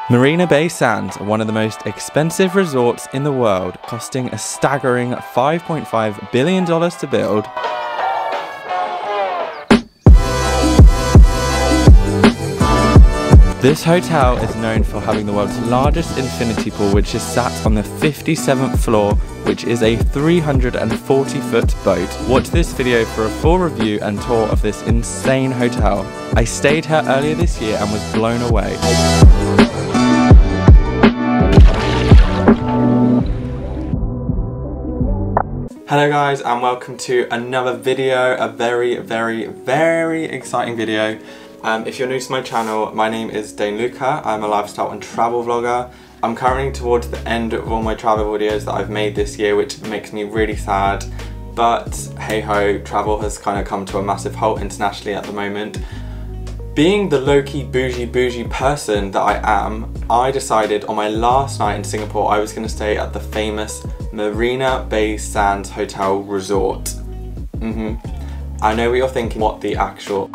Marina Bay Sands are one of the most expensive resorts in the world, costing a staggering $5.5 billion to build. This hotel is known for having the world's largest infinity pool, which is sat on the 57th floor, which is a 340-foot boat. Watch this video for a full review and tour of this insane hotel. I stayed here earlier this year and was blown away. Hello guys, and welcome to another video, a very exciting video. If you're new to my channel, my name is Dain Luka. I'm a lifestyle and travel vlogger. I'm currently towards the end of all my travel videos that I've made this year, which makes me really sad. But hey ho, travel has kind of come to a massive halt internationally at the moment. Being the low-key bougie person that I am, I decided on my last night in Singapore I was going to stay at the famous Marina Bay Sands Hotel Resort. I know what you're thinking, what the actual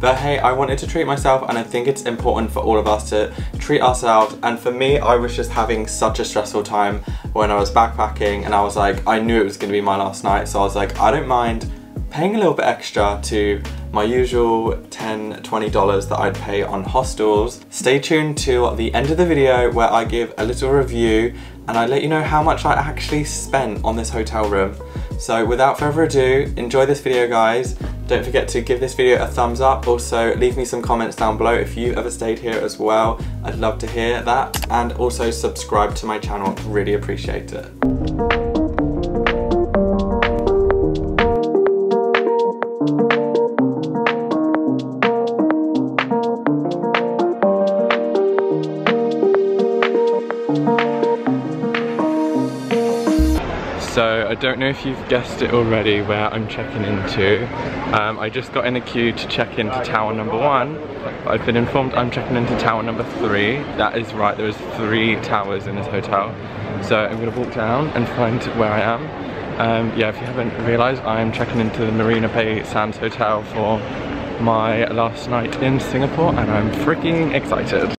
but hey, I wanted to treat myself, and I think it's important for all of us to treat ourselves. And for me, I was just having such a stressful time when I was backpacking, and I was like, I knew it was going to be my last night, so I was like, I don't mind paying a little bit extra to my usual $10, $20 that I'd pay on hostels. Stay tuned to the end of the video where I give a little review and I let you know how much I actually spent on this hotel room. So without further ado, enjoy this video guys. Don't forget to give this video a thumbs up. Also leave me some comments down below if you've ever stayed here as well. I'd love to hear that. And also subscribe to my channel, really appreciate it. So I don't know if you've guessed it already where I'm checking into. I just got in a queue to check into tower number 1, but I've been informed I'm checking into tower number 3. That is right, there is 3 towers in this hotel. So I'm gonna walk down and find where I am. Yeah, if you haven't realized, I'm checking into the Marina Bay Sands Hotel for my last night in Singapore, and I'm freaking excited.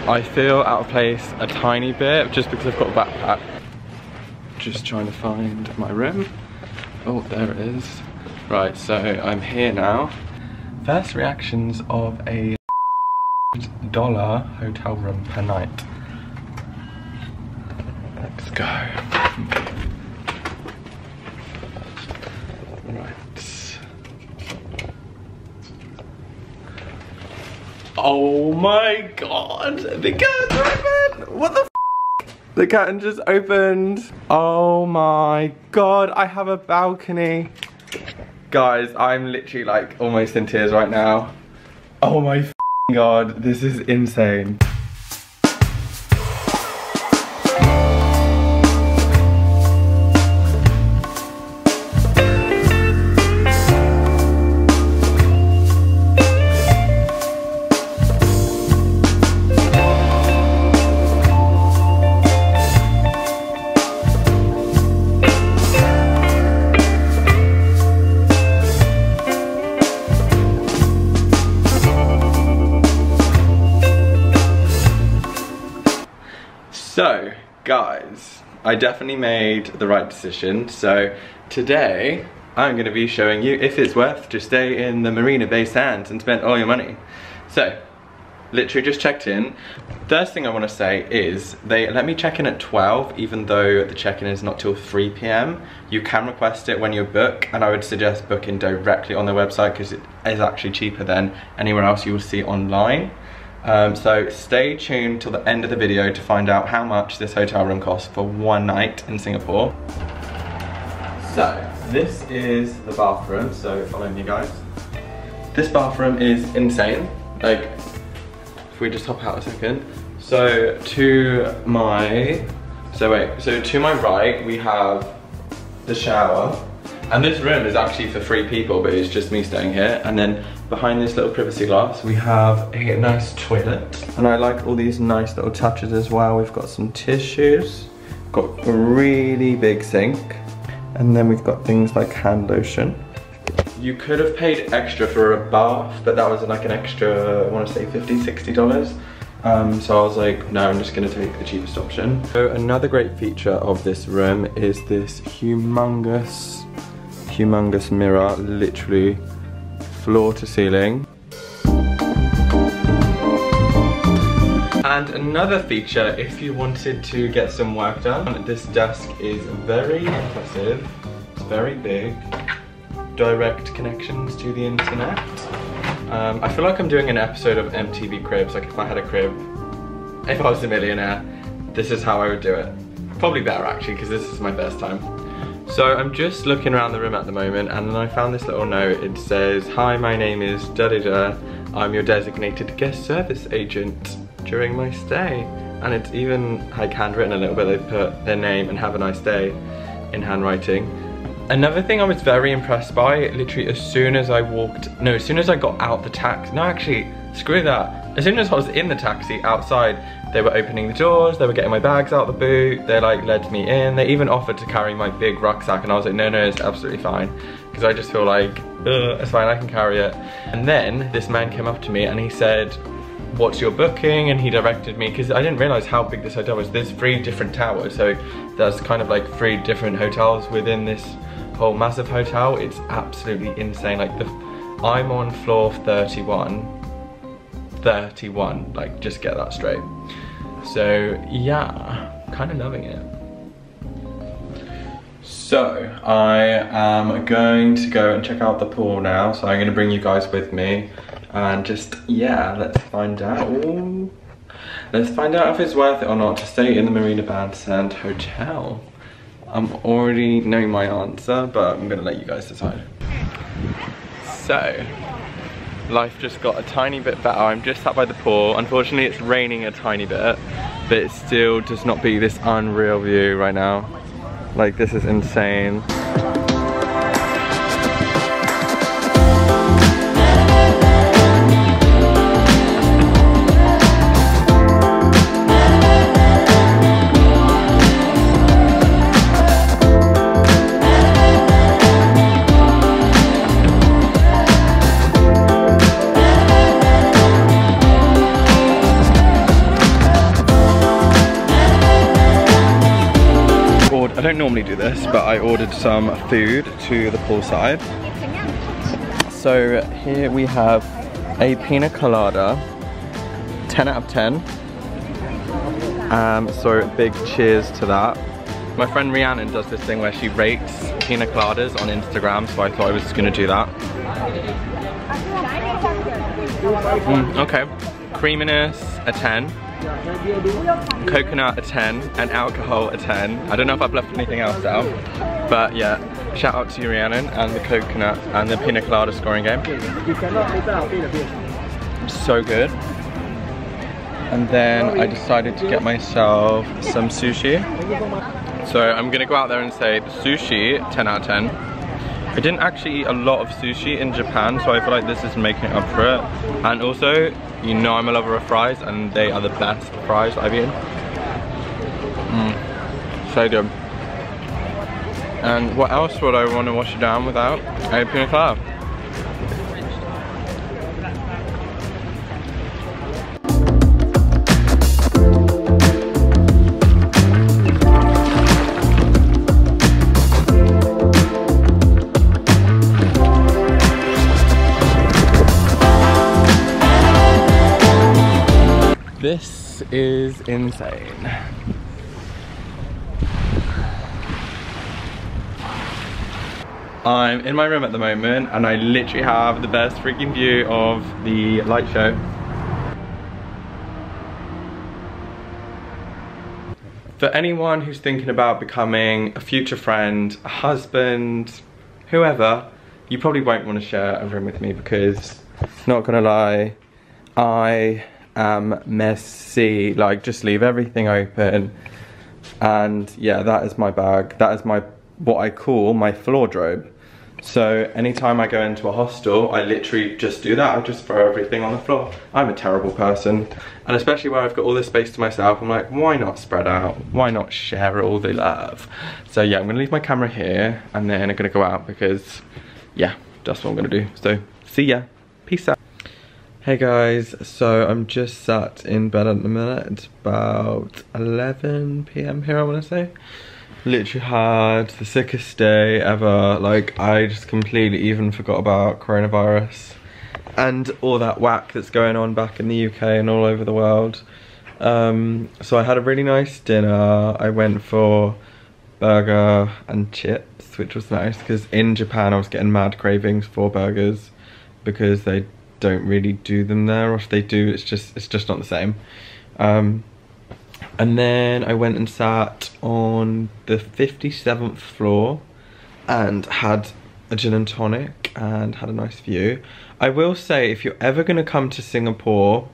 I feel out of place a tiny bit just because I've got a backpack. Just trying to find my room. Oh, there it is. Right, so I'm here now. First reactions of a $1 hotel room per night. Let's go. Right. Oh my god, the curtains are open! What the f? The curtain just opened. Oh my god, I have a balcony. Guys, I'm literally like almost in tears right now. Oh my f god, this is insane. So, guys, I definitely made the right decision. So, today, I'm going to be showing you if it's worth to stay in the Marina Bay Sands and spend all your money. So, literally just checked in. First thing I want to say is, they let me check in at 12, even though the check-in is not till 3 PM. You can request it when you book, and I would suggest booking directly on their website because it is actually cheaper than anywhere else you will see online. So stay tuned till the end of the video to find out how much this hotel room costs for one night in Singapore. So this is the bathroom, so follow me guys. This bathroom is insane. Like, if we just hop out a second. So to my right we have the shower. And this room is actually for 3 people, but it's just me staying here. And then behind this little privacy glass, we have a nice toilet. And I like all these nice little touches as well. We've got some tissues, got a really big sink. And then we've got things like hand lotion. You could have paid extra for a bath, but that was like an extra, I want to say $50, $60. So I was like, no, I'm just gonna take the cheapest option. So another great feature of this room is this humongous mirror, literally floor to ceiling. And another feature, if you wanted to get some work done, this desk is very impressive. It's very big. Direct connections to the internet. I feel like I'm doing an episode of MTV Cribs, like if I had a crib, if I was a millionaire, this is how I would do it. Probably better actually, because this is my first time. So I'm just looking around the room at the moment, and then I found this little note. It says, "Hi, my name is da-da-da. I'm your designated guest service agent during my stay." And it's even like handwritten a little bit. They put their name and "have a nice day" in handwriting. Another thing I was very impressed by, literally as soon as I got out the taxi, no actually, screw that. As soon as I was in the taxi outside, they were opening the doors, they were getting my bags out the boot, they like led me in, they even offered to carry my big rucksack, and I was like, no, it's absolutely fine. Because I just feel like, it's fine, I can carry it. And then this man came up to me and he said, "What's your booking?" And he directed me, because I didn't realize how big this hotel was. There's 3 different towers, so there's kind of like 3 different hotels within this whole massive hotel. It's absolutely insane. Like I'm on floor 31, like just get that straight. So yeah, kind of loving it. So I am going to go and check out the pool now, so I'm going to bring you guys with me and just, yeah, let's find out. Let's find out if it's worth it or not to stay in the Marina Bay Sands Hotel. I'm already knowing my answer, but I'm gonna let you guys decide. So, life just got a tiny bit better. I'm just sat by the pool. Unfortunately, it's raining a tiny bit, but it still does not beat this unreal view right now. Like, this is insane. I don't normally do this, but I ordered some food to the poolside. So here we have a pina colada, 10 out of 10. So big cheers to that. My friend Rhiannon does this thing where she rates pina coladas on Instagram, so I thought I was just gonna do that. Okay, creaminess a 10. Coconut a 10, and alcohol a 10. I don't know if I've left anything else out, but yeah, shout out to Rhiannon and the coconut and the pina colada scoring game. So good. And then I decided to get myself some sushi. So I'm gonna go out there and say the sushi, 10 out of 10. I didn't actually eat a lot of sushi in Japan, so I feel like this is making up for it. And also, you know I'm a lover of fries, and they are the best fries I've eaten. So good. And what else would I want to wash it down without? A pina colada. This is insane. I'm in my room at the moment and I literally have the best freaking view of the light show. For anyone who's thinking about becoming a future friend, a husband, whoever, you probably won't want to share a room with me because, not gonna lie, I am messy. Like, just leave everything open. And yeah, that is my bag. That is my, what I call my floor drobe. So anytime I go into a hostel, I literally just do that. I just throw everything on the floor. I'm a terrible person. And especially where I've got all this space to myself, I'm like, why not spread out? Why not share all the love? So yeah, I'm gonna leave my camera here and then I'm gonna go out because yeah, that's what I'm gonna do. So see ya, peace out. Hey guys, so I'm just sat in bed at the minute. It's about 11 PM here, I wanna say. Literally had the sickest day ever. Like, I just completely even forgot about coronavirus and all that whack that's going on back in the UK and all over the world. So I had a really nice dinner. I went for burger and chips, which was nice because in Japan I was getting mad cravings for burgers because they don't really do them there, or if they do, it's just not the same. And then I went and sat on the 57th floor and had a gin and tonic and had a nice view. I will say, if you're ever going to come to Singapore,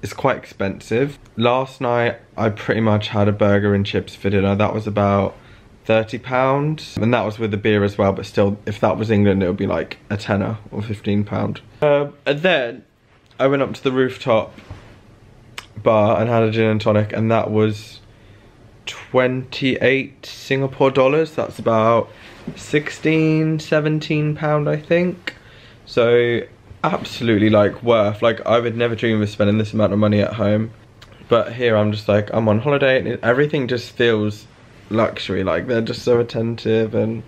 it's quite expensive. Last night I pretty much had a burger and chips for dinner. That was about £30, and that was with the beer as well, but still, if that was England, it would be like a tenner or £15. And then I went up to the rooftop bar and had a gin and tonic, and that was 28 Singapore dollars. That's about 16, 17 pound, I think. So absolutely like worth. Like, I would never dream of spending this amount of money at home, but here I'm just like, I'm on holiday and everything just feels luxury. Like, they're just so attentive, and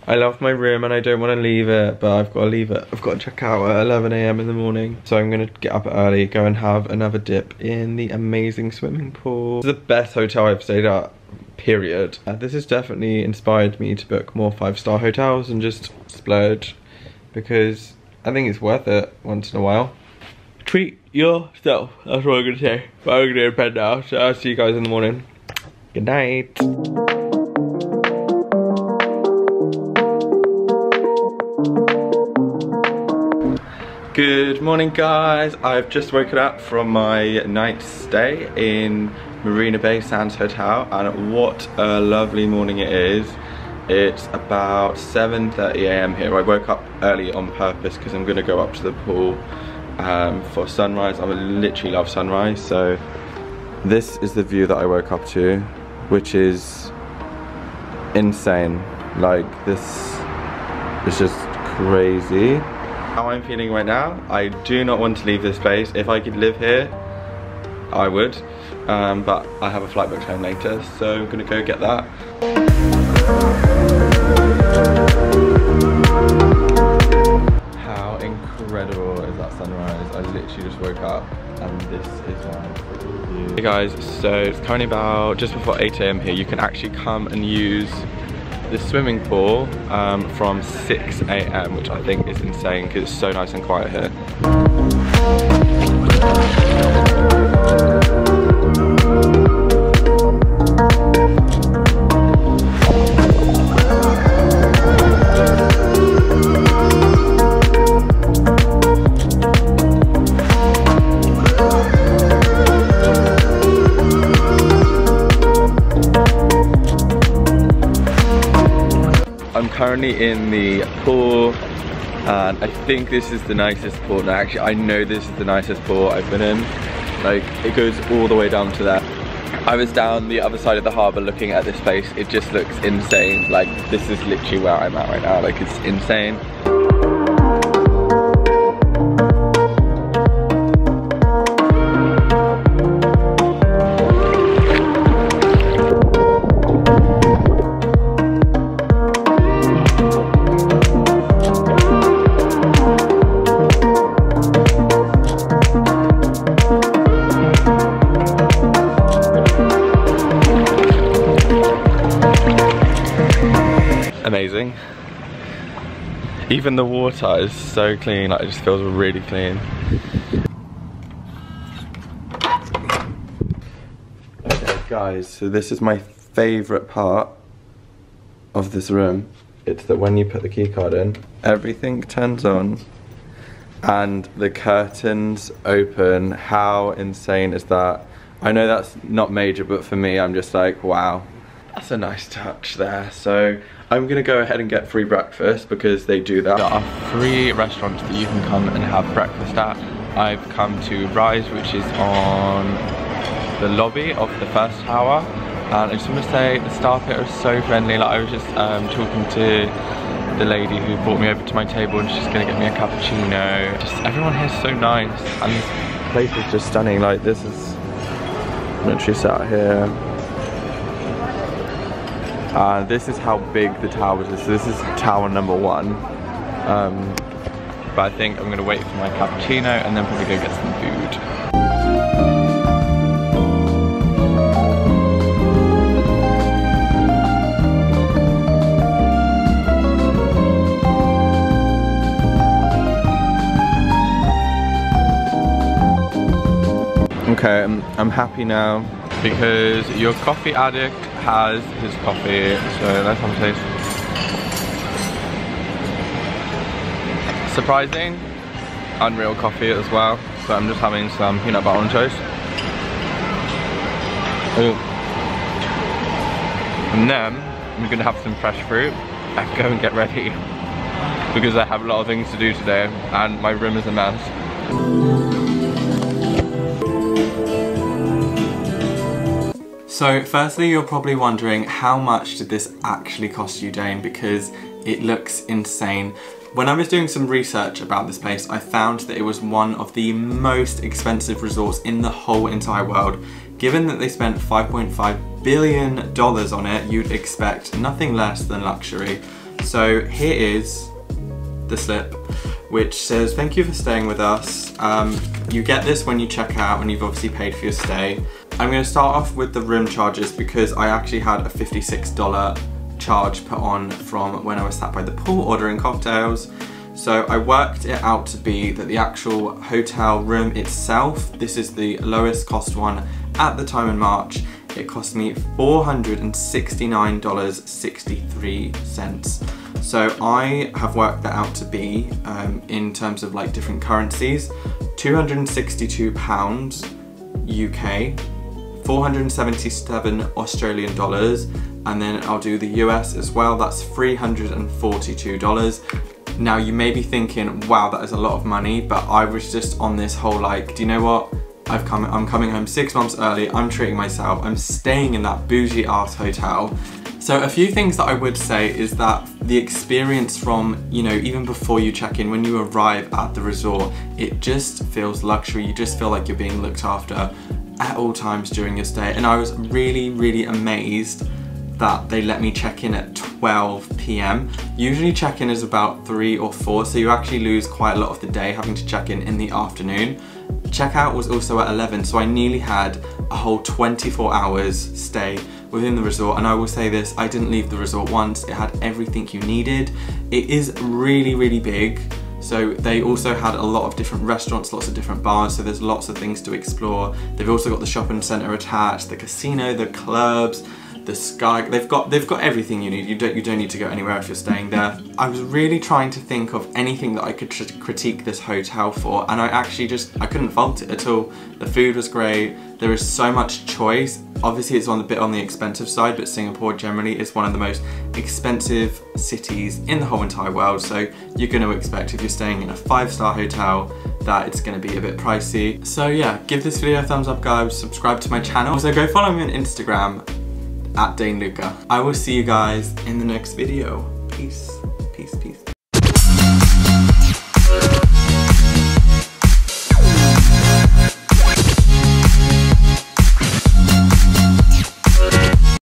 I love my room and I don't want to leave it, but I've got to leave it. I've got to check out at 11 AM in the morning. So I'm going to get up early, go and have another dip in the amazing swimming pool. This is the best hotel I've stayed at, period. This has definitely inspired me to book more 5-star hotels and just splurge, because I think it's worth it once in a while. Treat yourself, that's what I'm going to say. But I'm going to go to bed now, so I'll see you guys in the morning. Good night. Good morning guys, I've just woken up from my night stay in Marina Bay Sands Hotel, and what a lovely morning it is. It's about 7:30 AM here. I woke up early on purpose because I'm going to go up to the pool for sunrise. I literally love sunrise. So this is the view that I woke up to, which is insane. Like, this is just crazy. How I'm feeling right now, I do not want to leave this place. If I could live here, I would, but I have a flight booked home later, so I'm gonna go get that. How incredible is that sunrise? I literally just woke up and this is my view. Hey guys, so it's currently about just before 8 AM here. You can actually come and use the swimming pool from 6 AM, which I think is insane because it's so nice and quiet here. I'm currently in the pool, and I think this is the nicest pool. No, actually, I know this is the nicest pool I've been in. Like, it goes all the way down to there. I was down the other side of the harbour looking at this place. It just looks insane. Like, this is literally where I'm at right now. Like, it's insane. Amazing. Even the water is so clean, like, it just feels really clean. Okay guys, so this is my favourite part of this room. It's that when you put the key card in, everything turns on and the curtains open. How insane is that? I know that's not major, but for me, I'm just like, wow. That's a nice touch there. So I'm gonna go ahead and get free breakfast because they do that. There are 3 restaurants that you can come and have breakfast at. I've come to Rise, which is on the lobby of the first tower. And I just want to say the staff here are so friendly. Like, I was just talking to the lady who brought me over to my table and she's gonna get me a cappuccino. Just everyone here is so nice. And this place is just stunning. Like, this is literally sat here. This is how big the tower is. So this is tower number 1. But I think I'm gonna wait for my cappuccino and then probably go get some food. Okay, I'm happy now because your coffee addict has his coffee, so let's have a taste. Surprising, unreal coffee as well. So I'm just having some peanut butter on toast. Ooh. And then I'm gonna have some fresh fruit and go and get ready because I have a lot of things to do today and my room is a mess. So firstly, you're probably wondering how much did this actually cost you, Dain, because it looks insane. When I was doing some research about this place, I found that it was one of the most expensive resorts in the whole entire world. Given that they spent $5.5 billion on it, you'd expect nothing less than luxury. So here is the slip, which says, thank you for staying with us. You get this when you check out and you've obviously paid for your stay. I'm going to start off with the room charges because I actually had a $56 charge put on from when I was sat by the pool ordering cocktails. So I worked it out to be that the actual hotel room itself, this is the lowest cost one at the time in March, it cost me $469.63. So I have worked that out to be, in terms of like different currencies, £262 UK, 477 Australian dollars, and then I'll do the US as well, that's $342. Now you may be thinking, wow, that is a lot of money, but I was just on this whole like, do you know what? I'm coming home 6 months early, I'm treating myself, I'm staying in that bougie ass hotel. So a few things that I would say is that the experience from, you know, even before you check in, when you arrive at the resort, it just feels luxury, you just feel like you're being looked after at all times during your stay. And I was really, really amazed that they let me check in at 12 PM. Usually check-in is about 3 or 4, so you actually lose quite a lot of the day having to check in the afternoon. Checkout was also at 11, so I nearly had a whole 24 hours stay within the resort. And I will say this, I didn't leave the resort once. It had everything you needed. It is really, really big. So they also had a lot of different restaurants, lots of different bars, so there's lots of things to explore. They've also got the shopping centre attached, the casino, the clubs, the sky. They've got everything you need. You don't need to go anywhere if you're staying there. I was really trying to think of anything that I could critique this hotel for, and I couldn't fault it at all. The food was great. There is so much choice. Obviously it's a bit on the expensive side, but Singapore generally is one of the most expensive cities in the whole entire world, so you're going to expect if you're staying in a 5-star hotel that it's going to be a bit pricey. So yeah, give this video a thumbs up guys, subscribe to my channel. Also go follow me on Instagram at Dain Luka. I will see you guys in the next video. Peace.